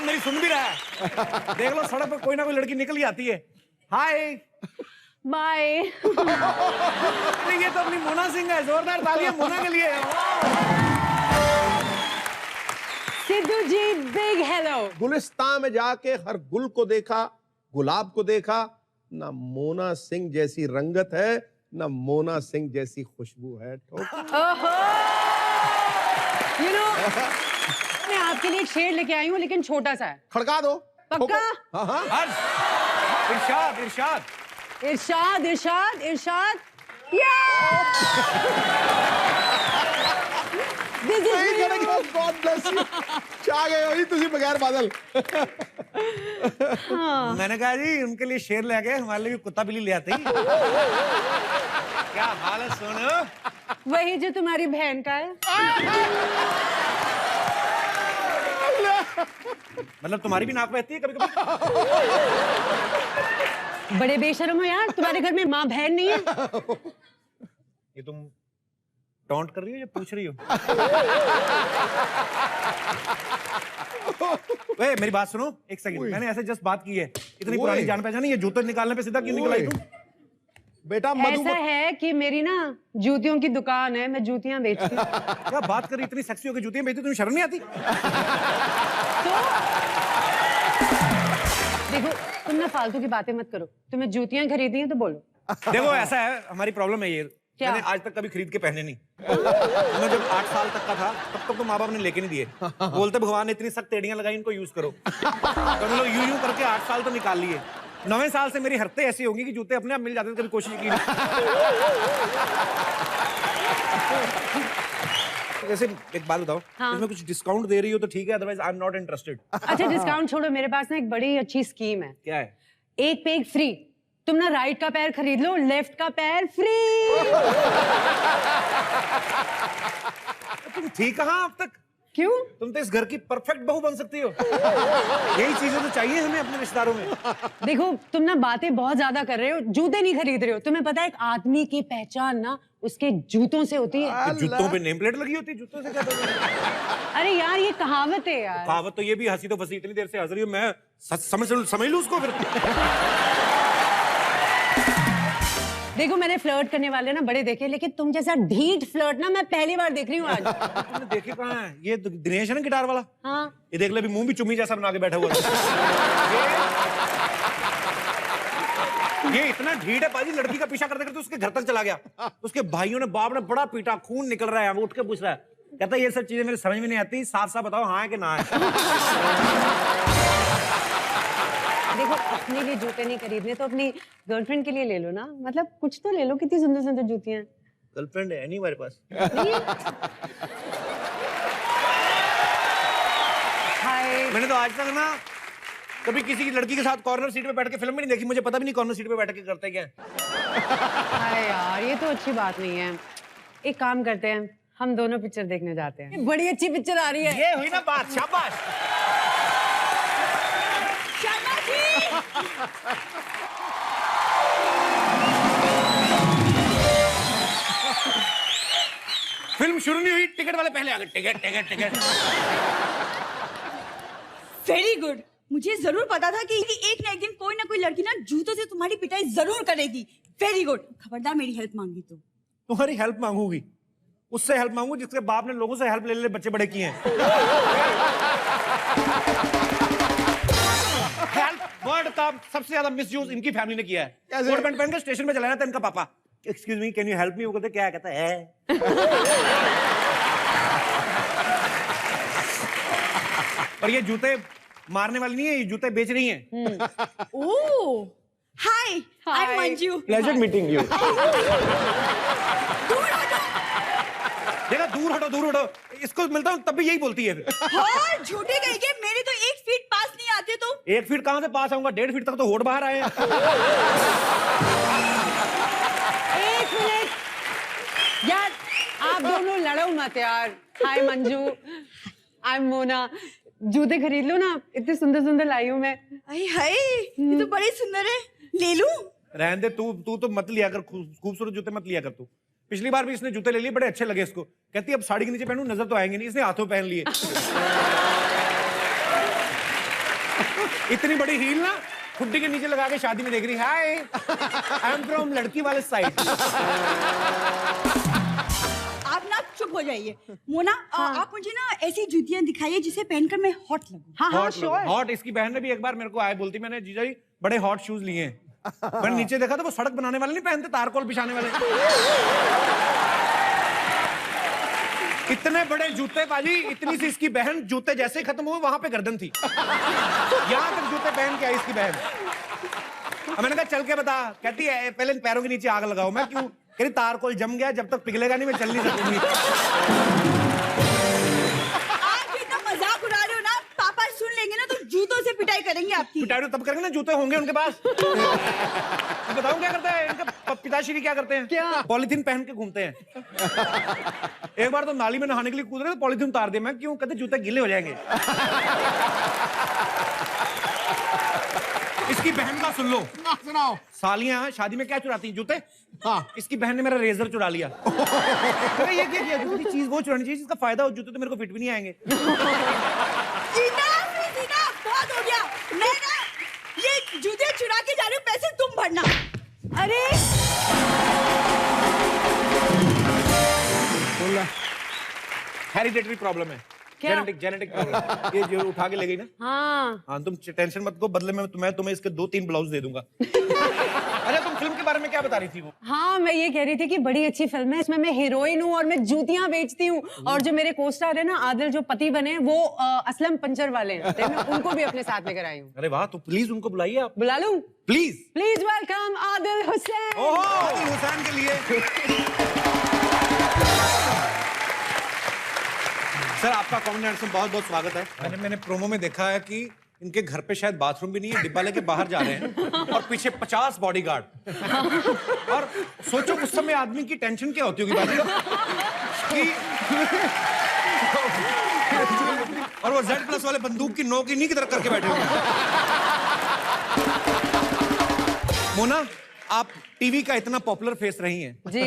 मेरी सुन भी रहा है। देख लो सड़क पर कोई ना कोई लड़की निकल ही आती है। Hi bye. ये तो अपनी मोना सिंह है, जोरदार तालियां मोना के लिए। सिद्धू जी बिग हेलो। गुलिस्तान में जाके हर गुल को देखा, गुलाब को देखा, ना मोना सिंह जैसी रंगत है, ना मोना सिंह जैसी खुशबू है। यू नो मैं आपके लिए एक शेर लेके आई हूँ, लेकिन छोटा सा है। खड़का दो। पक्का? हाँ। इरशाद इरशाद इरशाद इरशाद इरशाद। God bless you। छा गए हो जी तुसी बगैर बादल। हाँ। मैंने कहा जी उनके लिए शेर ले गए, हमारे लिए कुत्ता बिल्ली ले आते ही। क्या हाल है सोनू? वही जो तुम्हारी बहन का है। मतलब तुम्हारी भी नाक बहती है कभी कभी? बड़े बेशर्म हो यार, तुम्हारे घर में माँ बहन नहीं है? ये तुम टॉन्ट कर रही हो या पूछ रही हो? वे मेरी बात सुनो एक सेकंड। मैंने ऐसे जस्ट बात की है, इतनी पुरानी जान पहचानी, ये जूते निकालने पे सीधा क्यों निकल आई तुम? बेटा ऐसा है कि मेरी ना जूतियों की दुकान है, मैं जूतियां बेचती हूँ। क्या बात कर रही, इतनी सेक्सी होकर जूतियां बेचती, तुम्हें शर्म नहीं आती? तो देखो तुम ना फालतू की बातें मत करो, तुम्हें जूतियां खरीदनी है तो बोलो। देखो ऐसा है, हमारी प्रॉब्लम है ये, क्या? मैंने आज तक कभी खरीद के पहने नहीं। मैं जब 8 साल तक का था तब तक तो माँ बाप ने लेके नहीं दिए। बोलते भगवान ने इतनी सख्त टेढ़ियां लगाई, इनको यूज करो। तो हम लोग यूं करके 8 साल तो निकाल लिए। 9वें साल से मेरी हरकतें ऐसी होंगी कि जूते अपने आप मिल जाते थे, कभी कोशिश की नहीं। वैसे एक बात बताओ, हाँ। इसमें कुछ डिस्काउंट दे रही हो तो ठीक है, otherwise I am not interested. अच्छा डिस्काउंट छोड़ो, मेरे पास ना एक बड़ी अच्छी स्कीम है। क्या है? एक पे एक फ्री। तुम ना राइट का पैर खरीद लो, लेफ्ट का पैर फ्री। तुम थी कहाँ अब तक? क्यों? तुम तो इस घर की परफेक्ट बहू बन सकती हो। यही चीजें तो चाहिए हमें अपने रिश्तेदारों में। देखो तुम ना बातें बहुत ज्यादा कर रहे हो, जूते नहीं खरीद रहे हो। तुम्हें पता है एक आदमी की पहचान ना उसके जूतों से होती है। जूतों पे नेम प्लेट लगी होती है, जूतों से क्या होता है? अरे यार ये कहावत है यार। कहावत तो ये भी, हंसी तो फंसी, इतनी देर से हंस रही हूँ मैं, समझ लूं उसको फिर। देखो मैंने फ्लर्ट करने वाले ना बड़े देखे, लेकिन तुम जैसा ढीठ फ्लर्ट ना मैं पहली बार देख रही हूँ आज। तुमने देखे कहाँ है? ये दिनेश है ना गिटार वाला। हाँ। ये देख ले, अभी मुंह भी चुम्मी जैसा बना के बैठा हुआ है। ये इतना ढीठ है बाजी, लड़की का पीछा करते करते उसके घर तक चला गया। उसके भाइयों ने, बाप ने बड़ा पीटा, खून निकल रहा है। वो उठ के पूछ रहा है, कहता है ये सब चीजें मेरे समझ में नहीं आती, साफ साफ बताओ हाँ है कि ना है। देखो अपने लिए जूते नहीं खरीदने तो अपनी गर्लफ्रेंड के लिए ले लो ना, मतलब कुछ तो ले लो। कितनी सुंदर सुंदर जूतियां हैं। गर्लफ्रेंड है नहीं हमारे पास। हाय। मैंने तो आज तक ना कभी किसी की लड़की के साथ कॉर्नर सीट पे बैठ के फिल्म भी नहीं देखी, मुझे पता भी नहीं कॉर्नर सीट पे बैठ के करते क्या। हाय यार ये तो अच्छी बात नहीं है। एक काम करते हैं, हम दोनों पिक्चर देखने जाते हैं। बड़ी अच्छी पिक्चर आ रही है। ये हुई ना बात, शाबाश। फिल्म शुरू नहीं हुई, टिकट वाले पहले आ गए। Ticket ticket ticket. Very good. मुझे जरूर पता था कि एक ना एक दिन कोई ना कोई लड़की ना जूतों से तुम्हारी पिटाई जरूर करेगी। Very good. खबरदार मेरी हेल्प मांगी तो। तुम्हारी हेल्प मांगूंगी, उससे हेल्प मांगू जिसके बाप ने लोगों से हेल्प ले ले बच्चे बड़े किए हैं। हेल्प वर्ड का सबसे ज्यादा मिसयूज इनकी फैमिली ने किया है। कोट पैंट पहन के स्टेशन में चला जाता है इनका पापा, excuse me can you help me? वो कहते क्या है? कहता है पर ये जूते मारने वाली नहीं है, ये जूते बेच रही हैं। Oh hi, I am Manju. Pleasure meeting you. देखा, दूर हटो दूर हटो। इसको मिलता हूँ तब भी यही बोलती है। हाँ झूठे कहेंगे, मेरे तो 1 फीट पास नहीं आते तो। 1 फीट कहां से पास आऊंगा? 1.5 फीट तक तो होड़ बाहर आए हैं। 1 मिनट यार, आप दोनों लड़ो मत यार। हाय मंजू, आई एम मोना। जूते खरीद लो ना, इतने सुंदर सुंदर लाई हूं मैं। अरे हाय ये तो बड़े सुंदर है, ले लूं? रहने दे, तू तो मत लिया कर, खूबसूरत जूते मत लिया कर तू। पिछली बार भी इसने जूते ले लिए, बड़े अच्छे लगे इसको। कहती अब साड़ी के नीचे पहनूं, नजर तो आएंगे नहीं, इसने हाथों पहन लिए। इतनी बड़ी हील ना खुड्डी के नीचे लगा के शादी में देख रही, हाय आई एम फ्रॉम लड़की वाले साइड। आप ना चुप हो जाइए। मोना आप मुझे ना ऐसी जूतियां दिखाइए जिसे पहनकर मैं हॉट लगूं। हाँ हाँ श्योर। हॉट। इसकी बहन ने भी एक बार मेरे को आए बोलती, मैंने जीजा जी बड़े हॉट शूज लिए हैं। मैंने नीचे देखा तो वो सड़क बनाने वाले नहीं पहनते, तारकोल बिछाने वाले। इतने बड़े जूते बाजी, इतनी सी इसकी बहन, जूते जैसे ही खत्म हुए वहां पे गर्दन थी। यहां तक जूते पहन के आई इसकी बहन। अब मैंने कहा चल के बता, कहती है पहले पैरों के नीचे आग लगाओ। मैं क्यों? कह रही तारकोल जम गया, जब तक पिघलेगा नहीं मैं चल नहीं सकूंगी। आप इतना मजाक उड़ा रहे हो ना, पापा सुन लेंगे ना तो जूतों से पिटाई करेंगे आपकी। पिटाई तब करेंगे ना जूते होंगे उनके पास। मैं बताऊं क्या करते हैं इनके पिताश्री, क्या करते हैं? क्या? पॉलीथीन पहन के घूमते हैं। एक बार तो नाली में नहाने के लिए कूद रहे तो पॉलीथीन उतार दिया। मैं क्यों? कहते जूते गीले हो जाएंगे। इसकी बहन का सुन लो। सुनाओ। सालियां शादी में क्या चुराती हैं? जूते। हाँ, इसकी बहन ने मेरा रेजर चुरा लिया। अरे ये क्या किया? जूती चीज वो चुरानी चाहिए जिसका फायदा हो। जूते तो मेरे को फिट भी नहीं आएंगे। बहुत हो गया। मैं ना ये जूते चुरा के जा रही हूँ, पैसे तुम भरना। अरे हेरिडेटरी प्रॉब्लम है। क्या? Genetic problem. ये जो उठा के ले गई ना। हाँ तुम टेंशन मत को, बदले में मैं तुम्हें इसके 2-3 ब्लाउज दे दूंगा। अच्छा तुम फिल्म के बारे में क्या बता रही थी वो? हाँ, मैं ये कह रही थी कि बड़ी अच्छी फिल्म है, इसमें मैं हीरोइन हूँ और मैं जूतियां बेचती हूँ। और जो मेरे कोस्टार है ना आदिल, जो पति बने, वो असलम पंचर वाले हैं, तो मैं उनको भी अपने साथ लेकर आई हूँ। अरे वाह, तो प्लीज उनको बुलाइए आप। बुला लूं? Please. Please welcome Adil Hussain. ओहो, आदिल हुसैन के लिए। सर आपका कॉमेडी में बहुत बहुत स्वागत है। मैंने प्रोमो में देखा है कि इनके घर पे शायद बाथरूम भी नहीं है, डिब्बा लेके बाहर जा रहे हैं और पीछे 50 बॉडीगार्ड। और सोचो उस समय आदमी की टेंशन क्या होती होगी बाजी कि और वो Z+ वाले बंदूक की नोक ही नहीं की तरफ करके बैठे हुए। मोना, आप टीवी का इतना पॉपुलर फेस रही हैं जी।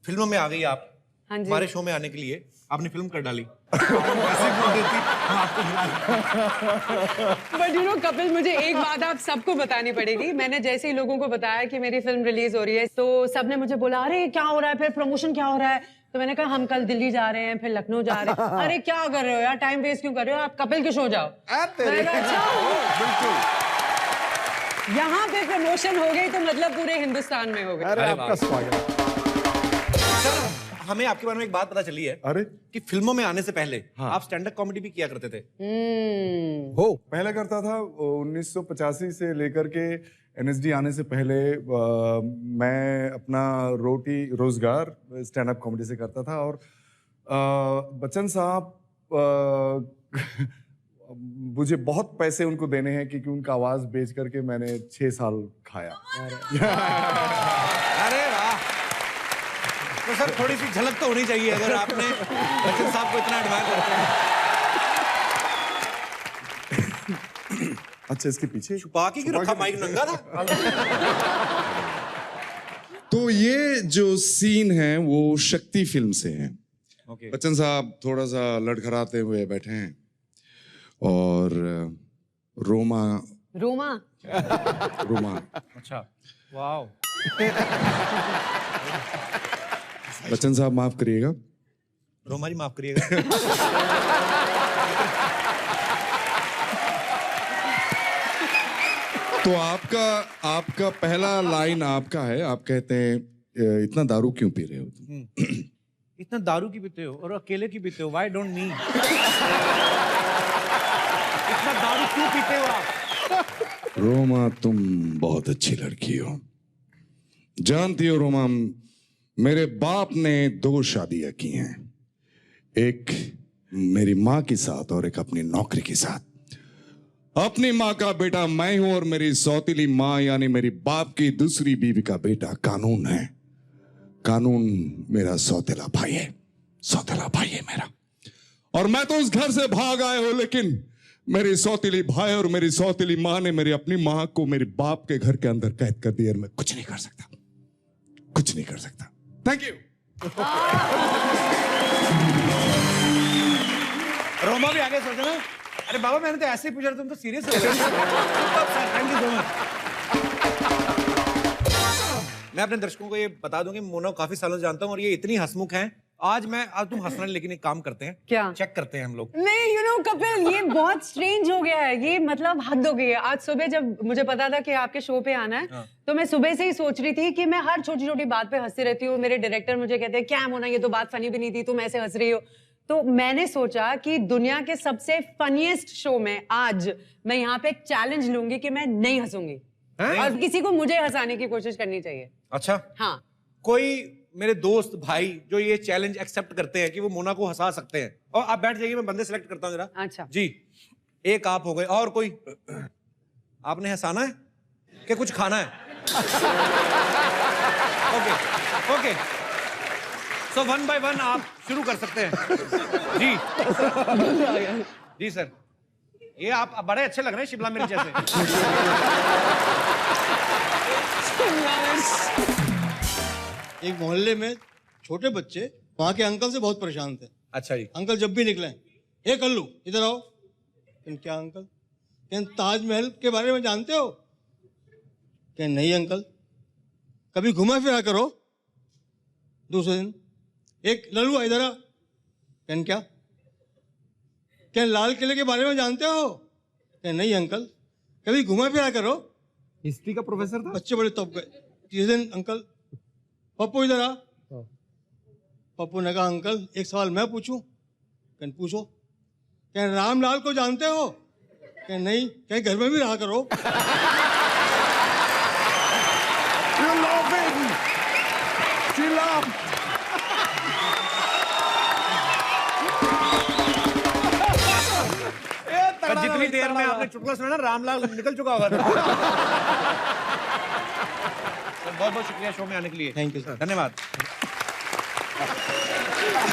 फिल्मों में आ गई आप। हाँ जी। हमारे शो में आने के लिए आपने फिल्म कर डाली। ऐसे बोल देती हम आपको बुला लेते। बट यू नो कपिल, मुझे एक बात आप सबको बतानी पड़ेगी। मैंने जैसे ही लोगों को बताया कि मेरी फिल्म रिलीज हो रही है, तो सबने मुझे बोला अरे क्या हो रहा है, फिर प्रमोशन क्या हो रहा है? तो मैंने कहा हम कल दिल्ली जा रहे हैं, फिर लखनऊ जा रहे हैं। अरे क्या कर रहे हो यार, टाइम वेस्ट क्यों कर रहे हो, आप कपिल के शो जाओ। मैंने कहा अच्छा, यहाँ पे प्रमोशन हो गई तो मतलब पूरे हिंदुस्तान में हो गई। अरे आपका स्वागत। हमें आपके बारे में एक बात पता चली है। अरे कि फिल्मों में आने से पहले आप स्टैंड अप कॉमेडी भी किया करते थे। हो पहले करता था 1985 से लेकर के NSD आने से पहले मैं अपना रोटी रोजगार स्टैंड अप कॉमेडी से करता था। और बच्चन साहब मुझे बहुत पैसे उनको देने हैं क्योंकि उनका आवाज बेच करके मैंने 6 साल खाया। अरे वाह, तो सर थोड़ी सी झलक तो होनी चाहिए अगर आपने बच्चन साहब को इतना एडमायर करते हैं। अच्छा, इसके पीछे छुपा के क्यों रखा? माइक नंगा था। तो ये जो सीन है वो शक्ति फिल्म से है। Okay. बच्चन साहब थोड़ा सा लड़खड़ाते हुए बैठे हैं और रोमा अच्छा, वाओ। बच्चन साहब माफ करिएगा। रोमा जी माफ करिएगा। तो आपका पहला लाइन आपका है, आप कहते हैं इतना दारू क्यों पी रहे हो तुम? इतना दारू की पीते हो और अकेले की पीते हो, व्हाई डोंट मी? इतना दारू क्यों पीते हो आप? रोमा तुम बहुत अच्छी लड़की हो। जानती हो रोमा, मेरे बाप ने 2 शादियां की हैं, एक मेरी माँ के साथ और एक अपनी नौकरी के साथ। अपनी माँ का बेटा मैं हूं और मेरी सौतीली माँ यानी मेरी बाप की दूसरी बीवी का बेटा कानून है। कानून मेरा सौतेला भाई है, सौतेला भाई है मेरा। और मैं तो उस घर से भाग आया हूं, लेकिन मेरे सौतेली भाई और मेरी सौतेली माँ ने मेरी अपनी माँ को मेरे बाप के घर के अंदर कैद कर दिया। मैं कुछ नहीं कर सकता, कुछ नहीं कर सकता। Thank you. रोमा भी आगे सोचो ना, अरे बाबा मैंने तो ऐसे ही पूछा, तुम तो सीरियस हो गए। Thank you so much. मैं अपने दर्शकों को ये बता दूं कि मोना को काफी सालों से जानता हूं और ये इतनी हंसमुख हैं। आज तुम हंसना नहीं, लेकिन एक काम करते हैं। क्या? चेक करते हैं हम लोग। नहीं, यू नो कपिल, ये बहुत स्ट्रेंज हो गया है। ये मतलब हद हो गई है। आज सुबह जब मुझे पता था कि आपके शो पे आना है, तो मैं सुबह से ही सोच रही थी कि मैं हर छोटी छोटी बात पे हंसती रहती हूँ। मेरे डायरेक्टर मुझे कहते हैं, क्या मोना, ये तो बात फनी भी नहीं थी, तुम ऐसे हंस रही हो। तो मैंने सोचा कि दुनिया के सबसे फनीएस्ट शो में आज मैं यहाँ पे एक चैलेंज लूंगी कि मैं नहीं हंसूंगी और किसी को मुझे हंसाने की कोशिश करनी चाहिए। अच्छा, हाँ, कोई मेरे दोस्त भाई जो ये चैलेंज एक्सेप्ट करते हैं कि वो मोना को हंसा सकते हैं, और आप बैठ जाइए, मैं बंदे सिलेक्ट करता हूँ जरा। अच्छा जी, एक आप हो गए, और कोई? आपने हंसाना है कि कुछ खाना है? ओके ओके, सो 1 by 1 आप शुरू कर सकते हैं। जी जी सर, ये आप बड़े अच्छे लग रहे हैं, शिमला मिर्च जैसे। एक मोहल्ले में छोटे बच्चे वहां के अंकल से बहुत परेशान थे। अच्छा जी। अंकल जब भी निकले, ए कल्लू इधर आओ। क्या अंकल? ताजमहल के बारे में जानते हो? नहीं अंकल। कभी घुमा फिरा करो। दूसरे दिन, एक लल्लू इधर आ। क्या लाल किले के बारे में जानते हो? नहीं अंकल। कभी घुमा फिरा करो। हिस्ट्री का प्रोफेसर था। बच्चे बड़े तब गए। तीसरे दिन, अंकल पप्पू इधर आ। पप्पू ने कहा, अंकल एक सवाल मैं पूछूं? पूछो। क्या रामलाल को जानते हो? नहीं। कहीं घर में भी रहा करो। जितनी देर में आपने चुटकुला सुना ना, रामलाल निकल चुका होगा। बहुत बहुत शुक्रिया शो में आने के लिए। Thank you sir. धन्यवाद।